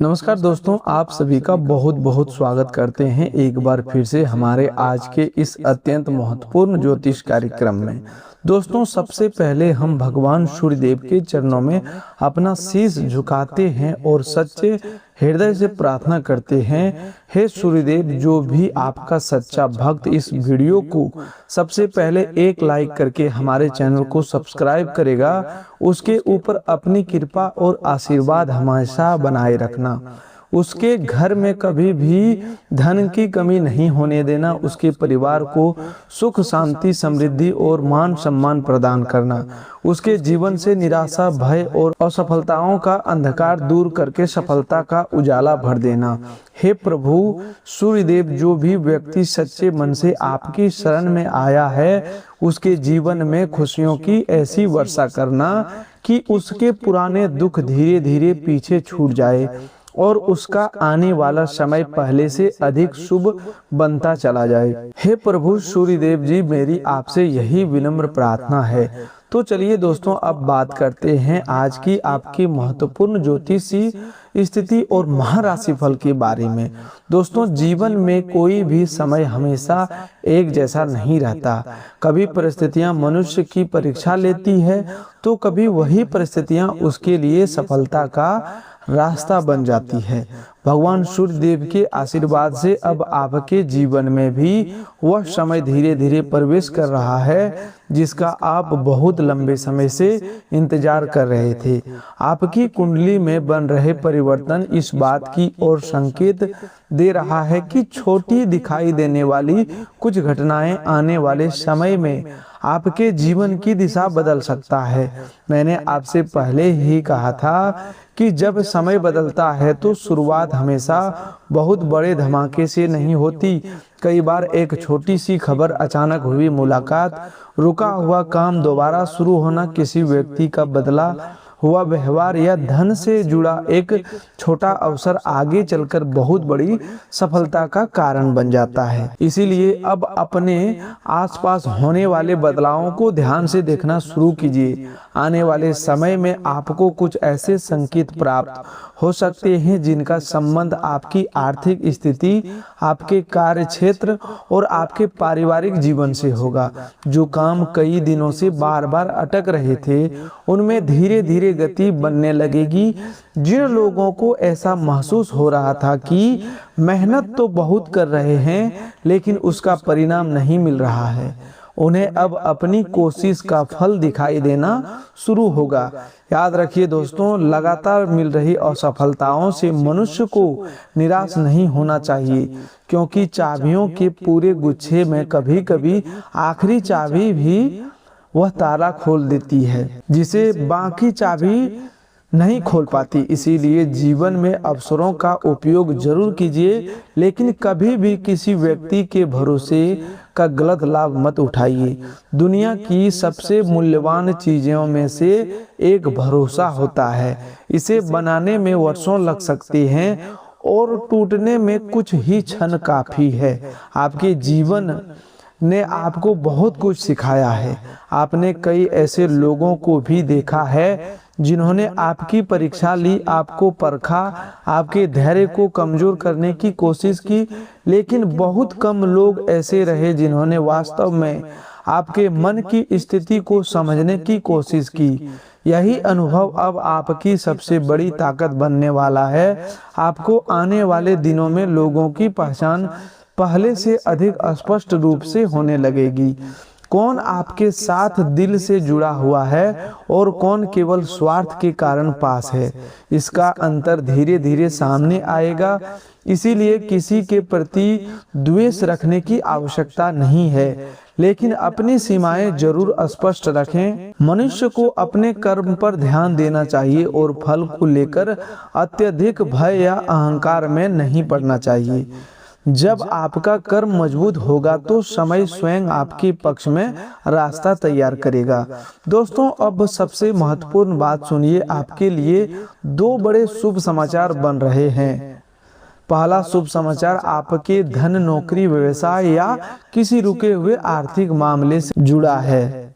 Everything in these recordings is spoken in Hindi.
नमस्कार दोस्तों, आप सभी का बहुत बहुत स्वागत करते हैं एक बार फिर से हमारे आज के इस अत्यंत महत्वपूर्ण ज्योतिष कार्यक्रम में। दोस्तों, सबसे पहले हम भगवान सूर्यदेव के चरणों में अपना शीश झुकाते हैं और सच्चे हृदय से प्रार्थना करते हैं, हे सूर्यदेव, जो भी आपका सच्चा भक्त इस वीडियो को सबसे पहले एक लाइक करके हमारे चैनल को सब्सक्राइब करेगा, उसके ऊपर अपनी कृपा और आशीर्वाद हमेशा बनाए रखना। उसके घर में कभी भी धन की कमी नहीं होने देना, उसके परिवार को सुख शांति समृद्धि और मान सम्मान प्रदान करना, उसके जीवन से निराशा भय और असफलताओं का अंधकार दूर करके सफलता का उजाला भर देना। हे प्रभु सूर्यदेव, जो भी व्यक्ति सच्चे मन से आपकी शरण में आया है, उसके जीवन में खुशियों की ऐसी वर्षा करना कि उसके पुराने दुख धीरे धीरे पीछे छूट जाए और उसका आने वाला समय पहले से अधिक शुभ बनता चला जाए। हे प्रभु सूर्यदेव जी, मेरी आपसे यही विनम्र प्रार्थना है। तो चलिए दोस्तों, अब बात करते हैं आज की आपकी महत्वपूर्ण ज्योतिषी स्थिति और महाराशि फल के बारे में। दोस्तों, जीवन में कोई भी समय हमेशा एक जैसा नहीं रहता। कभी परिस्थितियां मनुष्य की परीक्षा लेती है तो कभी वही परिस्थितियां उसके लिए सफलता का रास्ता बन जाती है। भगवान सूर्यदेव के आशीर्वाद से अब आपके जीवन में भी वह समय धीरे धीरे प्रवेश कर रहा है जिसका आप बहुत लंबे समय से इंतजार कर रहे थे। आपकी कुंडली में बन रहे परिवर्तन इस बात की ओर संकेत दे रहा है कि छोटी दिखाई देने वाली कुछ घटनाएं आने वाले समय में आपके जीवन की दिशा बदल सकता है। मैंने आपसे पहले ही कहा था कि जब समय बदलता है तो शुरुआत हमेशा बहुत बड़े धमाके से नहीं होती। कई बार एक छोटी सी खबर, अचानक हुई मुलाकात, रुका हुआ काम दोबारा शुरू होना, किसी व्यक्ति का बदला हुआ व्यवहार या धन से जुड़ा एक छोटा अवसर आगे चलकर बहुत बड़ी सफलता का कारण बन जाता है। इसीलिए अब अपने आसपास होने वाले बदलावों को ध्यान से देखना शुरू कीजिए। आने वाले समय में आपको कुछ ऐसे संकेत प्राप्त हो सकते हैं जिनका संबंध आपकी आर्थिक स्थिति, आपके कार्य क्षेत्र और आपके पारिवारिक जीवन से होगा। जो काम कई दिनों से बार बार अटक रहे थे, उनमें धीरे धीरे गति बनने लगेगी। जिन लोगों को ऐसा महसूस हो रहा था कि मेहनत तो बहुत कर रहे हैं लेकिन उसका परिणाम नहीं मिल रहा है, उन्हें अब अपनी कोशिश का फल दिखाई देना शुरू होगा। याद रखिए दोस्तों, लगातार मिल रही असफलताओं से मनुष्य को निराश नहीं होना चाहिए, क्योंकि चाबियों के पूरे गुच्छे में कभी कभी आखिरी चाबी भी वह ताला खोल देती है जिसे बाकी चाबी नहीं खोल पाती। इसीलिए जीवन में अवसरों का उपयोग जरूर कीजिए, लेकिन कभी भी किसी व्यक्ति के भरोसे का गलत लाभ मत उठाइए। दुनिया की सबसे मूल्यवान चीजों में से एक भरोसा होता है। इसे बनाने में वर्षों लग सकते हैं और टूटने में कुछ ही क्षण काफी है। आपके जीवन ने आपको बहुत कुछ सिखाया है। आपने कई ऐसे लोगों को भी देखा है जिन्होंने आपकी परीक्षा ली, आपको परखा, आपके धैर्य को कमजोर करने की कोशिश की, लेकिन बहुत कम लोग ऐसे रहे जिन्होंने वास्तव में आपके मन की स्थिति को समझने की कोशिश की। यही अनुभव अब आपकी सबसे बड़ी ताकत बनने वाला है। आपको आने वाले दिनों में लोगों की पहचान पहले से अधिक स्पष्ट रूप से होने लगेगी। कौन आपके साथ दिल से जुड़ा हुआ है और कौन केवल स्वार्थ के कारण पास है, इसका अंतर धीरे धीरे सामने आएगा। इसीलिए किसी के प्रति द्वेष रखने की आवश्यकता नहीं है, लेकिन अपनी सीमाएं जरूर स्पष्ट रखें। मनुष्य को अपने कर्म पर ध्यान देना चाहिए और फल को लेकर अत्यधिक भय या अहंकार में नहीं पड़ना चाहिए। जब आपका कर्म मजबूत होगा तो समय स्वयं आपके पक्ष में रास्ता तैयार करेगा। दोस्तों, अब सबसे महत्वपूर्ण बात सुनिए। आपके लिए दो बड़े शुभ समाचार बन रहे हैं। पहला शुभ समाचार आपके धन, नौकरी, व्यवसाय या किसी रुके हुए आर्थिक मामले से जुड़ा है।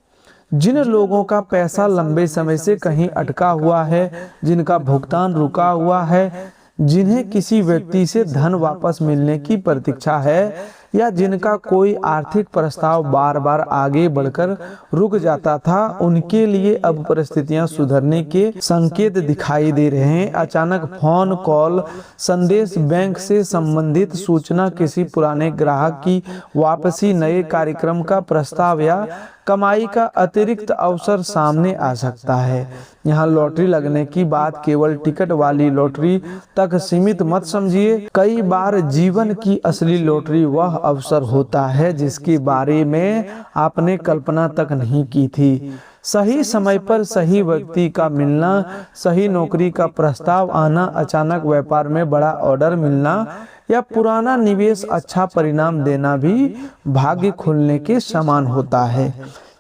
जिन लोगों का पैसा लंबे समय से कहीं अटका हुआ है, जिनका भुगतान रुका हुआ है जिन्हें किसी व्यक्ति से धन वापस मिलने की प्रतीक्षा है या जिनका कोई आर्थिक प्रस्ताव बार बार आगे बढ़कर रुक जाता था, उनके लिए अब परिस्थितियां सुधरने के संकेत दिखाई दे रहे हैं। अचानक फोन कॉल, संदेश, बैंक से संबंधित सूचना, किसी पुराने ग्राहक की वापसी, नए कार्यक्रम का प्रस्ताव या कमाई का अतिरिक्त अवसर सामने आ सकता है। यहाँ लॉटरी लगने की बात केवल टिकट वाली लॉटरी तक सीमित मत समझिए। कई बार जीवन की असली लॉटरी वह अवसर होता है जिसके बारे में आपने कल्पना तक नहीं की थी। सही समय पर सही व्यक्ति का मिलना, सही नौकरी का प्रस्ताव आना, अचानक व्यापार में बड़ा ऑर्डर मिलना या पुराना निवेश अच्छा परिणाम देना भी भाग्य खुलने के समान होता है।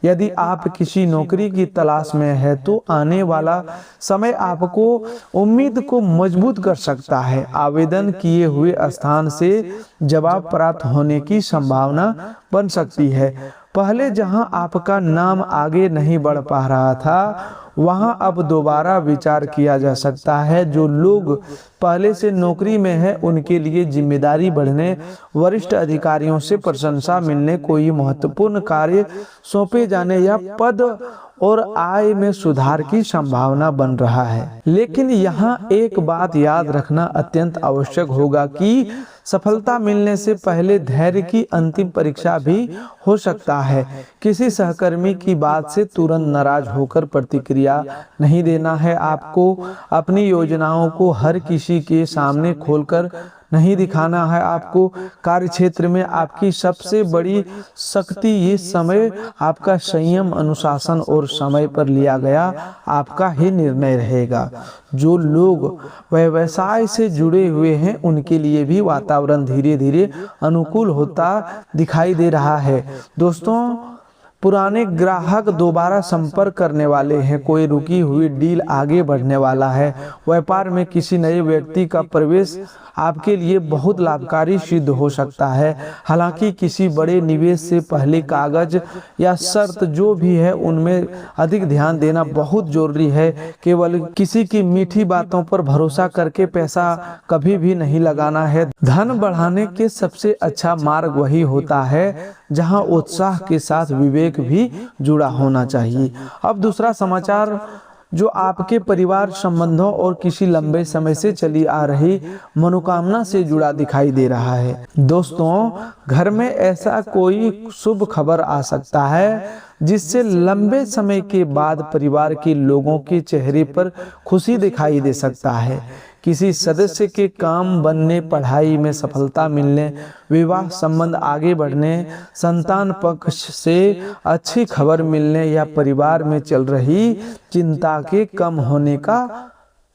यदि आप किसी नौकरी की तलाश में है तो आने वाला समय आपको उम्मीद को मजबूत कर सकता है। आवेदन किए हुए स्थान से जवाब प्राप्त होने की संभावना बन सकती है। पहले जहां आपका नाम आगे नहीं बढ़ पा रहा था, वहां अब दोबारा विचार किया जा सकता है। जो लोग पहले से नौकरी में हैं, उनके लिए जिम्मेदारी बढ़ने, वरिष्ठ अधिकारियों से प्रशंसा मिलने, कोई महत्वपूर्ण कार्य सौंपे जाने या पद और आय में सुधार की संभावना बन रहा है। लेकिन यहाँ एक बात याद रखना अत्यंत आवश्यक होगा कि सफलता मिलने से पहले धैर्य की अंतिम परीक्षा भी हो सकता है। किसी सहकर्मी की बात से तुरंत नाराज होकर प्रतिक्रिया नहीं देना है। आपको अपनी योजनाओं को हर किसी के सामने खोलकर नहीं दिखाना है। आपको कार्यक्षेत्र में आपकी सबसे बड़ी शक्ति ये समय, आपका संयम, अनुशासन और समय पर लिया गया आपका ही निर्णय रहेगा। जो लोग व्यवसाय से जुड़े हुए हैं, उनके लिए भी वातावरण धीरे धीरे अनुकूल होता दिखाई दे रहा है। दोस्तों, पुराने ग्राहक दोबारा संपर्क करने वाले हैं, कोई रुकी हुई डील आगे बढ़ने वाला है। व्यापार में किसी नए व्यक्ति का प्रवेश आपके लिए बहुत लाभकारी सिद्ध हो सकता है। हालांकि किसी बड़े निवेश से पहले कागज या शर्त जो भी है उनमें अधिक ध्यान देना बहुत जरूरी है। केवल किसी की मीठी बातों पर भरोसा करके पैसा कभी भी नहीं लगाना है। धन बढ़ाने के सबसे अच्छा मार्ग वही होता है जहां उत्साह के साथ विवेक भी जुड़ा होना चाहिए। अब दूसरा समाचार जो आपके परिवार संबंधों और किसी लंबे समय से चली आ रही मनोकामना से जुड़ा दिखाई दे रहा है। दोस्तों, घर में ऐसा कोई शुभ खबर आ सकता है जिससे लंबे समय के बाद परिवार के लोगों के चेहरे पर खुशी दिखाई दे सकता है। किसी सदस्य के काम बनने, पढ़ाई में सफलता मिलने, विवाह संबंध आगे बढ़ने, संतान पक्ष से अच्छी खबर मिलने या परिवार में चल रही चिंता के कम होने का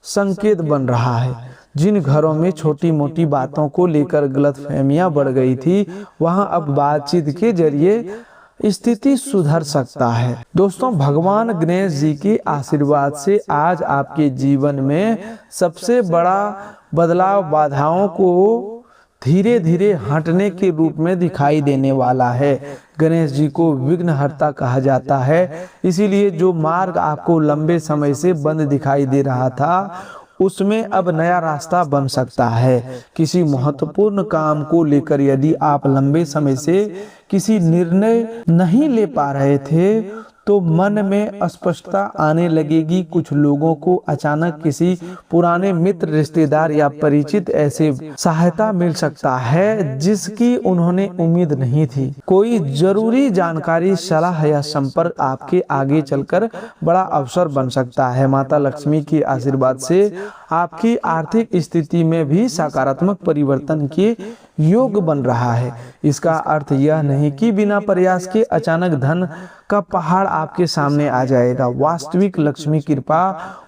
संकेत बन रहा है। जिन घरों में छोटी मोटी बातों को लेकर गलतफहमियां बढ़ गई थी, वहां अब बातचीत के जरिए स्थिति सुधर सकता है। दोस्तों, भगवान गणेश जी के आशीर्वाद से आज आपके जीवन में सबसे बड़ा बदलाव बाधाओं को धीरे धीरे हटने के रूप में दिखाई देने वाला है। गणेश जी को विघ्नहर्ता कहा जाता है, इसीलिए जो मार्ग आपको लंबे समय से बंद दिखाई दे रहा था, उसमें अब नया रास्ता बन सकता है। किसी महत्वपूर्ण काम को लेकर यदि आप लंबे समय से किसी निर्णय नहीं ले पा रहे थे, तो मन में अस्पष्टता आने लगेगी। कुछ लोगों को अचानक किसी पुराने मित्र, रिश्तेदार या परिचित ऐसे सहायता मिल सकता है जिसकी उन्होंने उम्मीद नहीं थी। कोई जरूरी जानकारी, सलाह या संपर्क आपके आगे चलकर बड़ा अवसर बन सकता है। माता लक्ष्मी के आशीर्वाद से आपकी आर्थिक स्थिति में भी सकारात्मक परिवर्तन के योग बन रहा है। इसका अर्थ यह नहीं कि बिना प्रयास के अचानक धन का पहाड़ आपके सामने आ जाएगा। वास्तविक लक्ष्मी कृपा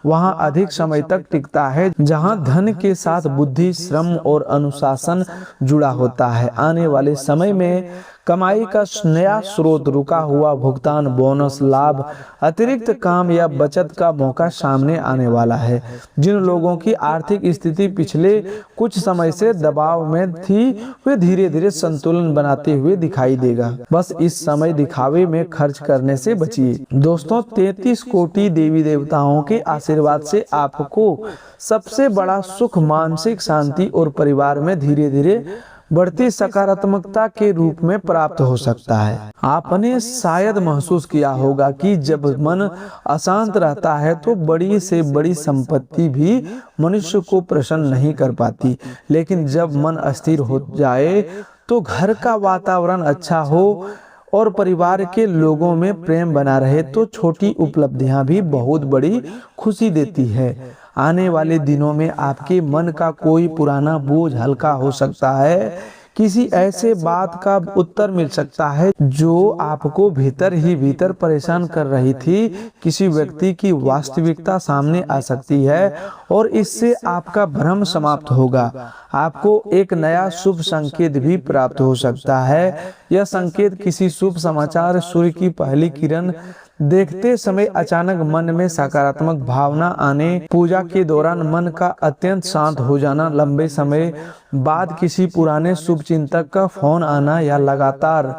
वहां अधिक समय तक टिकता है जहां धन के साथ बुद्धि, श्रम और अनुशासन जुड़ा होता है। आने वाले समय में कमाई का नया स्रोत, रुका हुआ भुगतान, बोनस, लाभ, अतिरिक्त काम या बचत का मौका सामने आने वाला है। जिन लोगों की आर्थिक स्थिति पिछले कुछ समय से दबाव में थी, वे धीरे धीरे संतुलन बनाते हुए दिखाई देगा। बस इस समय दिखावे में खर्च करने से बचिए। दोस्तों, 33 कोटि देवी देवताओं के आशीर्वाद से आपको सबसे बड़ा सुख मानसिक शांति और परिवार में धीरे धीरे बढ़ती सकारात्मकता के रूप में प्राप्त हो सकता है। आपने शायद महसूस किया होगा कि जब मन अशांत रहता है तो बड़ी से बड़ी संपत्ति भी मनुष्य को प्रसन्न नहीं कर पाती, लेकिन जब मन अस्थिर हो जाए तो घर का वातावरण अच्छा हो और परिवार के लोगों में प्रेम बना रहे तो छोटी उपलब्धियां भी बहुत बड़ी खुशी देती है। आने वाले दिनों में आपके मन का कोई पुराना बोझ हल्का हो सकता है। किसी ऐसे बात का उत्तर मिल सकता है जो आपको भीतर ही भीतर परेशान कर रही थी। किसी व्यक्ति की वास्तविकता सामने आ सकती है और इससे आपका भ्रम समाप्त होगा। आपको एक नया शुभ संकेत भी प्राप्त हो सकता है। यह संकेत किसी शुभ समाचार, सूर्य की पहली किरण देखते समय अचानक मन में सकारात्मक भावना आने, पूजा के दौरान मन का अत्यंत शांत हो जाना, लंबे समय बाद किसी पुराने शुभ चिंतक का फोन आना या लगातार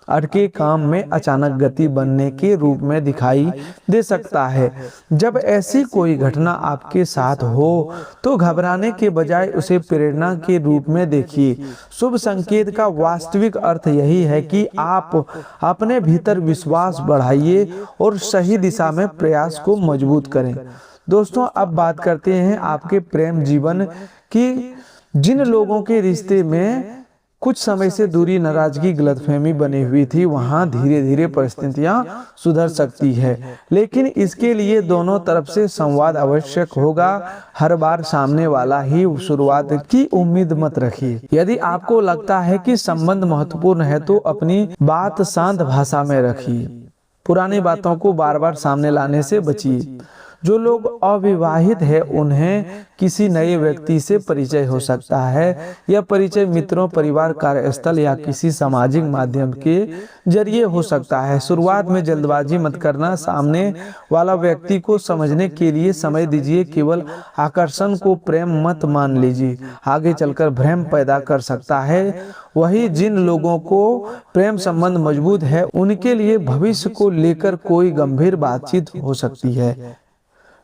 अटके काम में अचानक गति बनने के रूप में दिखाई दे सकता है। जब ऐसी कोई घटना आपके साथ हो तो घबराने के बजाय उसे प्रेरणा के रूप में देखिए। शुभ संकेत का वास्तविक अर्थ यही है कि आप अपने भीतर विश्वास बढ़ाइए और सही दिशा में प्रयास को मजबूत करें। दोस्तों, अब बात करते हैं आपके प्रेम जीवन की। जिन लोगों के रिश्ते में कुछ समय से दूरी, नाराजगी, गलतफहमी बनी हुई थी, वहां धीरे धीरे परिस्थितियां सुधर सकती है, लेकिन इसके लिए दोनों तरफ से संवाद आवश्यक होगा। हर बार सामने वाला ही शुरुआत की उम्मीद मत रखिए। यदि आपको लगता है कि संबंध महत्वपूर्ण है तो अपनी बात शांत भाषा में रखिए। पुरानी बातों को बार बार सामने लाने से बचिए। जो लोग अविवाहित हैं उन्हें किसी नए व्यक्ति से परिचय हो सकता है। यह परिचय मित्रों, परिवार, कार्यस्थल या किसी सामाजिक माध्यम के जरिए हो सकता है। शुरुआत में जल्दबाजी मत करना। सामने वाला व्यक्ति को समझने के लिए समय दीजिए। केवल आकर्षण को प्रेम मत मान लीजिए, आगे चलकर भ्रम पैदा कर सकता है। वही जिन लोगों को प्रेम संबंध मजबूत है उनके लिए भविष्य को लेकर कोई गंभीर बातचीत हो सकती है।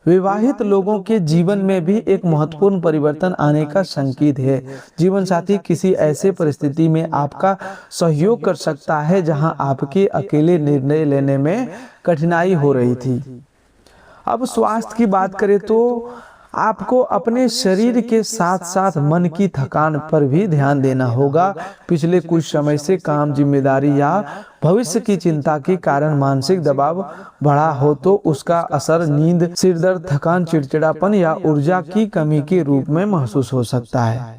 विवाहित लोगों के जीवन में भी एक महत्वपूर्ण परिवर्तन आने का संकेत है। जीवन साथी किसी ऐसे परिस्थिति में आपका सहयोग कर सकता है जहां आपके अकेले निर्णय लेने में कठिनाई हो रही थी। अब स्वास्थ्य की बात करें तो आपको अपने शरीर के साथ साथ मन की थकान पर भी ध्यान देना होगा। पिछले कुछ समय से काम, जिम्मेदारी या भविष्य की चिंता के कारण मानसिक दबाव बढ़ा हो तो उसका असर नींद, सिरदर्द, थकान, चिड़चिड़ापन या ऊर्जा की कमी के रूप में महसूस हो सकता है।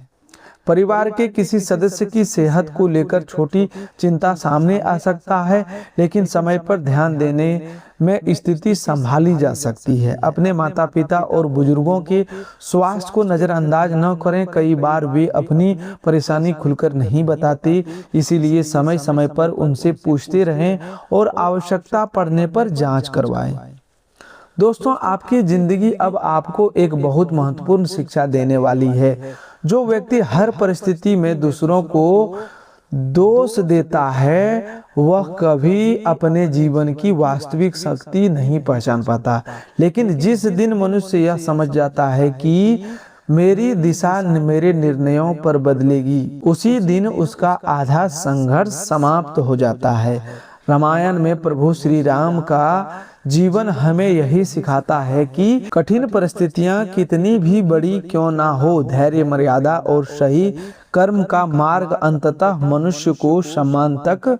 परिवार के किसी सदस्य की सेहत को लेकर छोटी चिंता सामने आ सकता है, लेकिन समय पर ध्यान देने में स्थिति संभाली जा सकती है। अपने माता पिता और बुजुर्गों के स्वास्थ्य को नजरअंदाज न करें। कई बार वे अपनी परेशानी खुलकर नहीं बताते, इसीलिए समय समय पर उनसे पूछते रहें और आवश्यकता पड़ने पर जांच करवाएं। दोस्तों, आपकी जिंदगी अब आपको एक बहुत महत्वपूर्ण शिक्षा देने वाली है। जो व्यक्ति हर परिस्थिति में दूसरों को दोष देता है वह कभी अपने जीवन की वास्तविक शक्ति नहीं पहचान पाता। लेकिन जिस दिन मनुष्य यह समझ जाता है कि मेरी दिशा मेरे निर्णयों पर बदलेगी, उसी दिन उसका आधा संघर्ष समाप्त हो जाता है। रामायण में प्रभु श्री राम का जीवन हमें यही सिखाता है कि कठिन परिस्थितियां कितनी भी बड़ी क्यों ना हो, धैर्य, मर्यादा और सही कर्म का मार्ग अंततः मनुष्य को सम्मान तक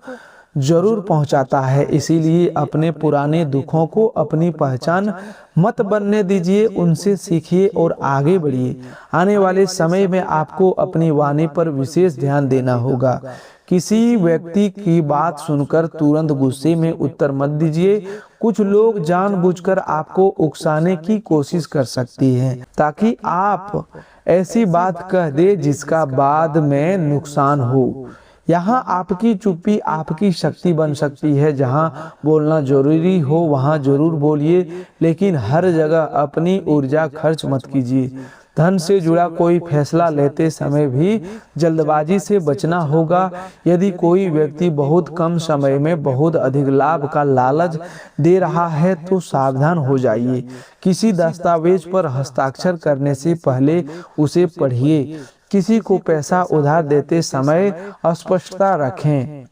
जरूर पहुंचाता है। इसीलिए अपने पुराने दुखों को अपनी पहचान मत बनने दीजिए, उनसे सीखिए और आगे बढ़िए। आने वाले समय में आपको अपनी वाणी पर विशेष ध्यान देना होगा। किसी व्यक्ति की बात सुनकर तुरंत गुस्से में उत्तर मत दीजिए। कुछ लोग जानबूझकर आपको उकसाने की कोशिश कर सकती हैं ताकि आप ऐसी बात कह दे जिसका बाद में नुकसान हो, यहाँ आपकी चुप्पी आपकी शक्ति बन सकती है। जहाँ बोलना जरूरी हो वहाँ जरूर बोलिए, लेकिन हर जगह अपनी ऊर्जा खर्च मत कीजिए। धन से जुड़ा कोई फैसला लेते समय भी जल्दबाजी से बचना होगा। यदि कोई व्यक्ति बहुत कम समय में बहुत अधिक लाभ का लालच दे रहा है तो सावधान हो जाइए। किसी दस्तावेज पर हस्ताक्षर करने से पहले उसे पढ़िए। किसी को पैसा उधार देते समय स्पष्टता रखें।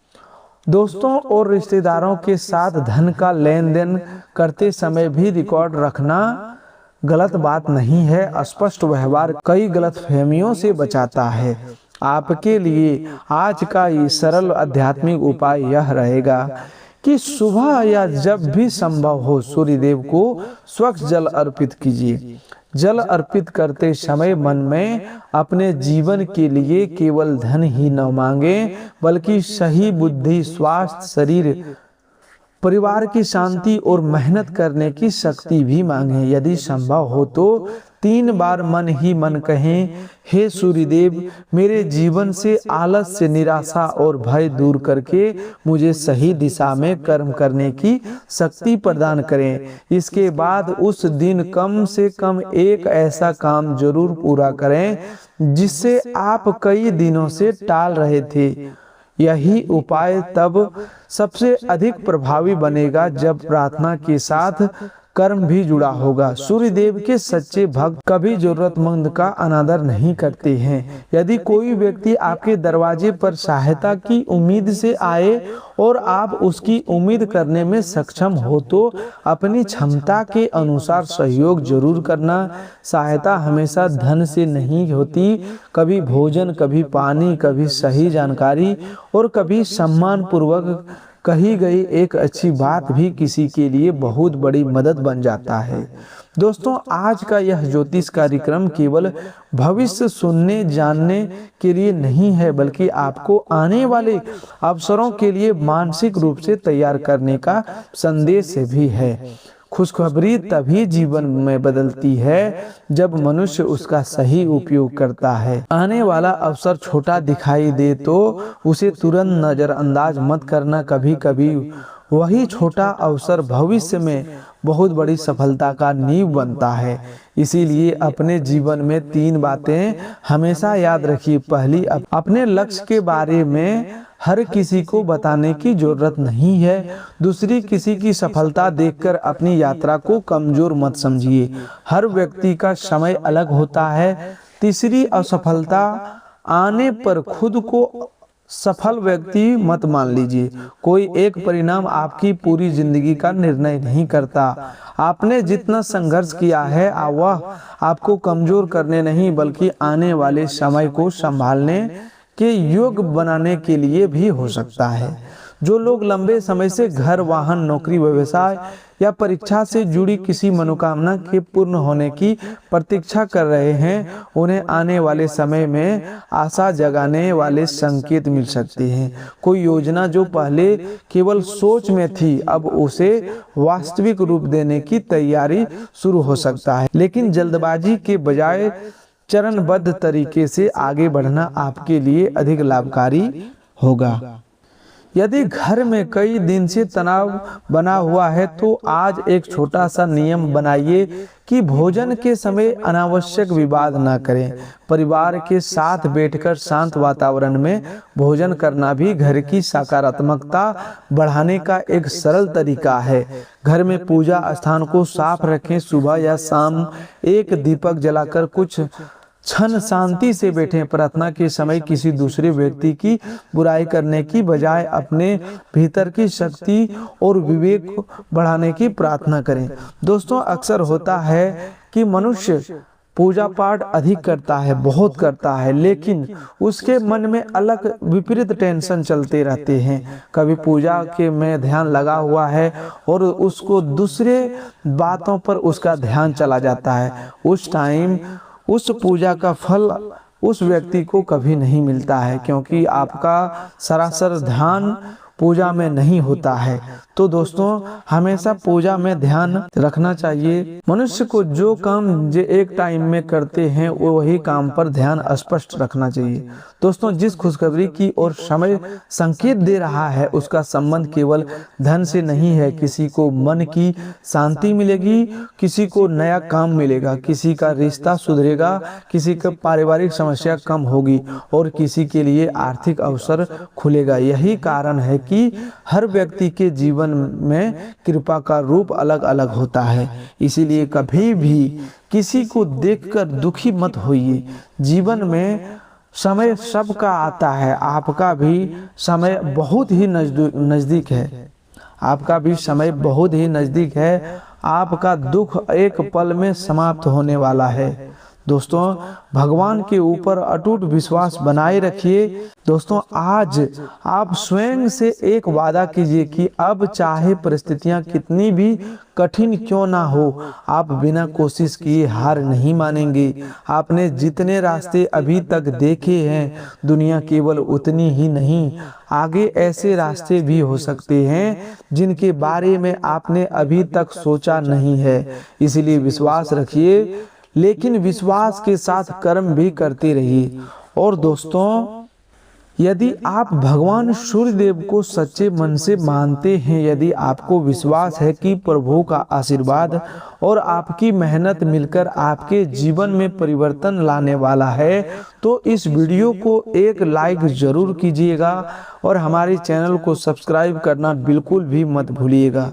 दोस्तों और रिश्तेदारों के साथ धन का लेन देन करते समय भी रिकॉर्ड रखना गलत बात नहीं है। स्पष्ट व्यवहार कई गलतफहमियों से बचाता है। आपके लिए आज का ये सरल आध्यात्मिक उपाय यह रहेगा कि सुबह या जब भी संभव हो सूर्यदेव को स्वच्छ जल अर्पित कीजिए। जल अर्पित करते समय मन में अपने जीवन के लिए केवल धन ही न मांगे, बल्कि सही बुद्धि, स्वास्थ्य, शरीर, परिवार की शांति और मेहनत करने की शक्ति भी मांगे। यदि संभव हो तो 3 बार मन ही मन कहें, हे सूर्यदेव, मेरे जीवन से आलस्य, निराशा और भय दूर करके मुझे सही दिशा में कर्म करने की शक्ति प्रदान करें। इसके बाद उस दिन कम से कम एक ऐसा काम जरूर पूरा करें जिससे आप कई दिनों से टाल रहे थे। यही उपाय तब सबसे अधिक प्रभावी बनेगा जब प्रार्थना के साथ कर्म भी जुड़ा होगा। सूर्यदेव के सच्चे भक्त कभी जरूरतमंद का अनादर नहीं करते हैं। यदि कोई व्यक्ति आपके दरवाजे पर सहायता की उम्मीद से आए और आप उसकी उम्मीद करने में सक्षम हो तो अपनी क्षमता के अनुसार सहयोग जरूर करना। सहायता हमेशा धन से नहीं होती। कभी भोजन, कभी पानी, कभी सही जानकारी और कभी सम्मान पूर्वक कही गई एक अच्छी बात भी किसी के लिए बहुत बड़ी मदद बन जाता है। दोस्तों, आज का यह ज्योतिष कार्यक्रम केवल भविष्य सुनने जानने के लिए नहीं है, बल्कि आपको आने वाले अवसरों के लिए मानसिक रूप से तैयार करने का संदेश भी है। खुशखबरी तभी जीवन में बदलती है जब मनुष्य उसका सही उपयोग करता है। आने वाला अवसर छोटा दिखाई दे तो उसे तुरंत नजरअंदाज मत करना। कभी कभी वही छोटा अवसर भविष्य में बहुत बड़ी सफलता का नींव बनता है। इसीलिए अपने जीवन में 3 बातें हमेशा याद रखिए। पहली, अपने लक्ष्य के बारे में हर किसी को बताने की जरूरत नहीं है। दूसरी, किसी की सफलता देखकर अपनी यात्रा को कमजोर मत समझिए। हर व्यक्ति का समय अलग होता है। तीसरी, असफलता आने पर खुद को सफल व्यक्ति मत मान लीजिए। कोई एक परिणाम आपकी पूरी जिंदगी का निर्णय नहीं करता। आपने जितना संघर्ष किया है वह आपको कमजोर करने नहीं, बल्कि आने वाले समय को संभालने के योग्य बनाने के लिए भी हो सकता है। जो लोग लंबे समय से घर, वाहन, नौकरी, व्यवसाय या परीक्षा से जुड़ी किसी मनोकामना के पूर्ण होने की प्रतीक्षा कर रहे हैं, उन्हें आने वाले समय में आशा जगाने वाले संकेत मिल सकते हैं। कोई योजना जो पहले केवल सोच में थी, अब उसे वास्तविक रूप देने की तैयारी शुरू हो सकता है। लेकिन जल्दबाजी के बजाय चरणबद्ध तरीके से आगे बढ़ना आपके लिए अधिक लाभकारी होगा। यदि घर में कई दिन से तनाव बना हुआ है तो आज एक छोटा सा नियम बनाइए कि भोजन के समय अनावश्यक विवाद ना करें। परिवार के साथ बैठकर शांत वातावरण में भोजन करना भी घर की सकारात्मकता बढ़ाने का एक सरल तरीका है। घर में पूजा स्थान को साफ रखें। सुबह या शाम एक दीपक जलाकर कुछ क्षण शांति से बैठें। प्रार्थना के समय किसी दूसरे व्यक्ति की बुराई करने की बजाय अपने भीतर की शक्ति और विवेक बढ़ाने की प्रार्थना करें। दोस्तों, अक्सर होता है कि मनुष्य पूजा पाठ अधिक करता है, बहुत करता है, लेकिन उसके मन में अलग विपरीत टेंशन चलते रहते हैं। कभी पूजा के में ध्यान लगा हुआ है और उसको दूसरे बातों पर उसका ध्यान चला जाता है। उस टाइम उस पूजा का फल उस व्यक्ति को कभी नहीं मिलता है, क्योंकि आपका सरासर ध्यान पूजा में नहीं होता है। तो दोस्तों हमेशा पूजा में ध्यान रखना चाहिए। मनुष्य को जो काम जो एक टाइम में करते हैं वही काम पर ध्यान स्पष्ट रखना चाहिए। दोस्तों जिस खुशखबरी की और समय संकेत दे रहा है उसका संबंध केवल धन से नहीं है। किसी को मन की शांति मिलेगी, किसी को नया काम मिलेगा, किसी का रिश्ता सुधरेगा, किसी का पारिवारिक समस्या कम होगी और किसी के लिए आर्थिक अवसर खुलेगा। यही कारण है कि हर व्यक्ति के जीवन में कृपा का रूप अलग अलग होता है। इसीलिए कभी भी किसी को देखकर दुखी मत होइए। जीवन में समय सबका आता है, आपका भी समय बहुत ही नजदीक है। आपका भी समय बहुत ही नजदीक है। आपका दुख एक पल में समाप्त होने वाला है। दोस्तों भगवान के ऊपर अटूट विश्वास बनाए रखिए। दोस्तों आज आप स्वयं से एक वादा कीजिए कि अब चाहे परिस्थितियां कितनी भी कठिन क्यों ना हो, आप बिना कोशिश किए हार नहीं मानेंगे। आपने जितने रास्ते अभी तक देखे हैं, दुनिया केवल उतनी ही नहीं, आगे ऐसे रास्ते भी हो सकते हैं जिनके बारे में आपने अभी तक सोचा नहीं है। इसलिए विश्वास रखिए, लेकिन विश्वास के साथ कर्म भी करते रहिए। और दोस्तों यदि आप भगवान सूर्यदेव को सच्चे मन से मानते हैं, यदि आपको विश्वास है कि प्रभु का आशीर्वाद और आपकी मेहनत मिलकर आपके जीवन में परिवर्तन लाने वाला है, तो इस वीडियो को एक लाइक जरूर कीजिएगा और हमारे चैनल को सब्सक्राइब करना बिल्कुल भी मत भूलिएगा।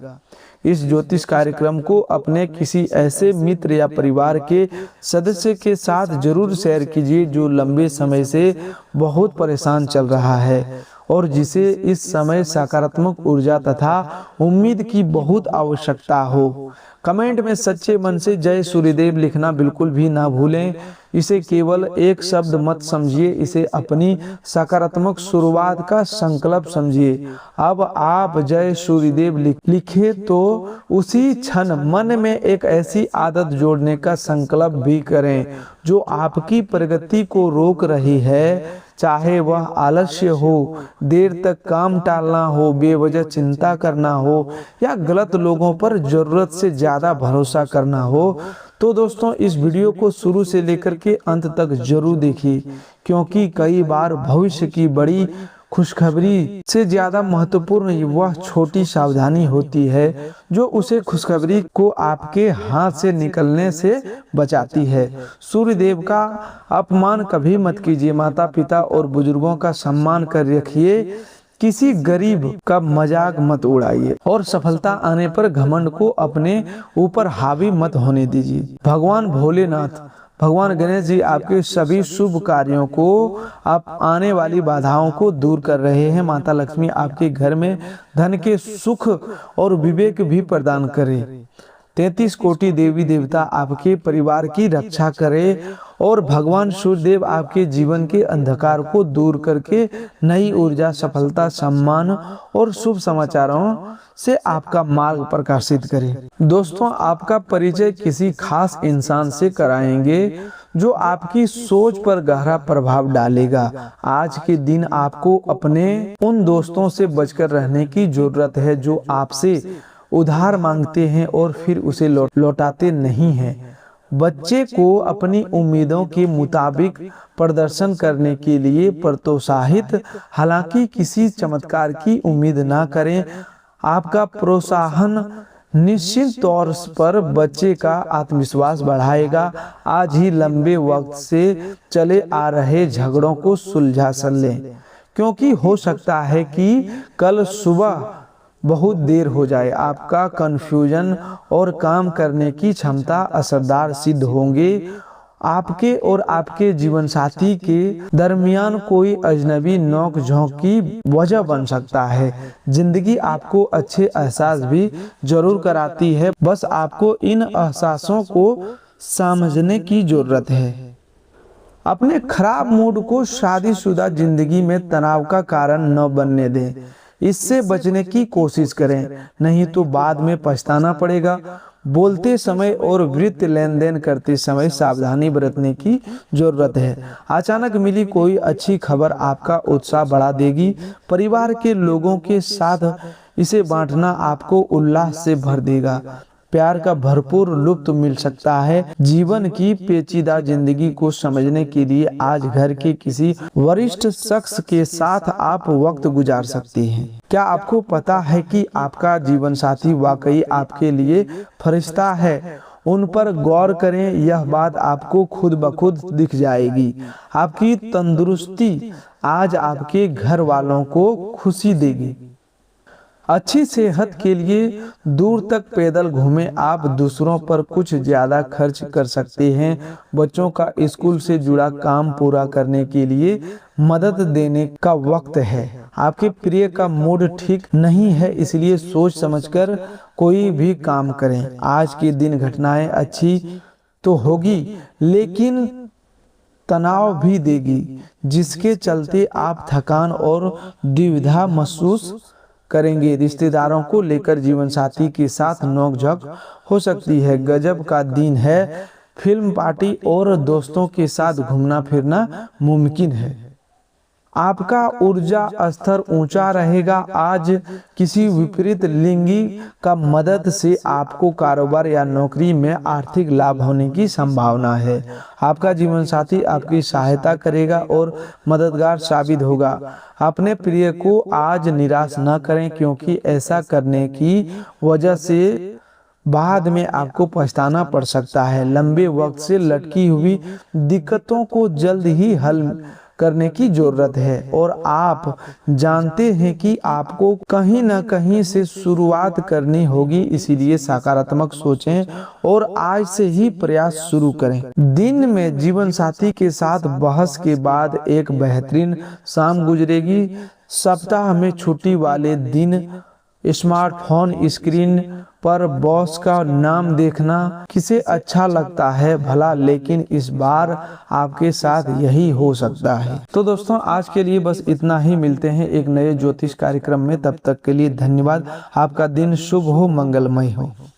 इस ज्योतिष कार्यक्रम को अपने किसी ऐसे मित्र या परिवार के सदस्य के साथ जरूर शेयर कीजिए जो लंबे समय से बहुत परेशान चल रहा है और जिसे इस समय सकारात्मक ऊर्जा तथा उम्मीद की बहुत आवश्यकता हो। कमेंट में सच्चे मन से जय सूर्यदेव लिखना बिल्कुल भी ना भूलें। इसे केवल एक शब्द मत समझिए, इसे अपनी सकारात्मक शुरुआत का संकल्प समझिए। अब आप जय सूर्यदेव लिखे तो उसी क्षण मन में एक ऐसी आदत जोड़ने का संकल्प भी करें जो आपकी प्रगति को रोक रही है। चाहे वह आलस्य हो, देर तक काम टालना हो, बेवजह चिंता करना हो या गलत लोगों पर जरूरत से ज्यादा भरोसा करना हो। तो दोस्तों इस वीडियो को शुरू से लेकर के अंत तक जरूर देखिए, क्योंकि कई बार भविष्य की बड़ी खुशखबरी से ज्यादा महत्वपूर्ण वह छोटी सावधानी होती है जो उसे खुशखबरी को आपके हाथ से निकलने से बचाती है। सूर्यदेव का अपमान कभी मत कीजिए। माता पिता और बुजुर्गों का सम्मान कर रखिए। किसी गरीब का मजाक मत उड़ाइए और सफलता आने पर घमंड को अपने ऊपर हावी मत होने दीजिए। भगवान भोलेनाथ, भगवान गणेश जी आपके सभी शुभ कार्यों को, आप आने वाली बाधाओं को दूर कर रहे हैं। माता लक्ष्मी आपके घर में धन के सुख और विवेक भी प्रदान करे। 33 कोटि देवी देवता आपके परिवार की रक्षा करे और भगवान सूर्यदेव आपके जीवन के अंधकार को दूर करके नई ऊर्जा, सफलता, सम्मान और शुभ समाचारों से आपका मार्ग प्रकाशित करे। दोस्तों आपका परिचय किसी खास इंसान से कराएंगे जो आपकी सोच पर गहरा प्रभाव डालेगा। आज के दिन आपको अपने उन दोस्तों से बचकर रहने की जरूरत है जो आपसे उधार मांगते हैं और फिर उसे लौटाते नहीं हैं। बच्चे को अपनी उम्मीदों के मुताबिक प्रदर्शन करने के लिए प्रोत्साहित, हालांकि किसी चमत्कार की उम्मीद ना करें। आपका प्रोत्साहन निश्चित तौर पर बच्चे का आत्मविश्वास बढ़ाएगा। आज ही लंबे वक्त से चले आ रहे झगड़ों को सुलझा लें, क्योंकि हो सकता है कि कल सुबह बहुत देर हो जाए। आपका कन्फ्यूजन और काम करने की क्षमता असरदार सिद्ध होंगे। आपके और आपके जीवन साथी के दरमियान कोई अजनबी नोक झोंक की वजह बन सकता है। जिंदगी आपको अच्छे एहसास भी जरूर कराती है, बस आपको इन एहसासों को समझने की जरूरत है। अपने खराब मूड को शादीशुदा जिंदगी में तनाव का कारण न बनने दें। इससे बचने की कोशिश करें, नहीं तो बाद में पछताना पड़ेगा। बोलते समय और वित्तीय लेन देन करते समय सावधानी बरतने की जरूरत है। अचानक मिली कोई अच्छी खबर आपका उत्साह बढ़ा देगी। परिवार के लोगों के साथ इसे बांटना आपको उल्लास से भर देगा। प्यार का भरपूर लुत्फ मिल सकता है। जीवन की पेचीदा जिंदगी को समझने के लिए आज घर के किसी वरिष्ठ शख्स के साथ आप वक्त गुजार सकते हैं। क्या आपको पता है कि आपका जीवन साथी वाकई आपके लिए फरिश्ता है? उन पर गौर करें, यह बात आपको खुद ब खुद दिख जाएगी। आपकी तंदुरुस्ती आज आपके घर वालों को खुशी देगी। अच्छी सेहत के लिए दूर तक पैदल घूमें। आप दूसरों पर कुछ ज्यादा खर्च कर सकते हैं। बच्चों का स्कूल से जुड़ा काम पूरा करने के लिए मदद देने का वक्त है। आपके प्रिय का मूड ठीक नहीं है, इसलिए सोच समझकर कोई भी काम करें। आज के दिन घटनाएं अच्छी तो होगी लेकिन तनाव भी देगी, जिसके चलते आप थकान और दुविधा महसूस करेंगे। रिश्तेदारों को लेकर जीवन साथी के साथ नोकझोंक हो सकती है। गजब का दिन है। फिल्म पार्टी और दोस्तों के साथ घूमना फिरना मुमकिन है। आपका ऊर्जा स्तर ऊंचा रहेगा। आज किसी विपरीत लिंगी का मदद से आपको कारोबार या नौकरी में आर्थिक लाभ होने की संभावना है। आपका जीवन साथी आपकी सहायता करेगा और मददगार साबित होगा। अपने प्रिय को आज निराश न करें, क्योंकि ऐसा करने की वजह से बाद में आपको पछताना पड़ सकता है। लंबे वक्त से लटकी हुई दिक्कतों को जल्द ही हल करने की जरूरत है और आप जानते हैं कि आपको कहीं न कहीं से शुरुआत करनी होगी। इसीलिए सकारात्मक सोचें और आज से ही प्रयास शुरू करें। दिन में जीवन साथी के साथ बहस के बाद एक बेहतरीन शाम गुजरेगी। सप्ताह में छुट्टी वाले दिन स्मार्टफोन स्क्रीन पर बॉस का नाम देखना किसे अच्छा लगता है भला, लेकिन इस बार आपके साथ यही हो सकता है। तो दोस्तों, आज के लिए बस इतना ही। मिलते हैं एक नए ज्योतिष कार्यक्रम में। तब तक के लिए धन्यवाद। आपका दिन शुभ हो, मंगलमय हो।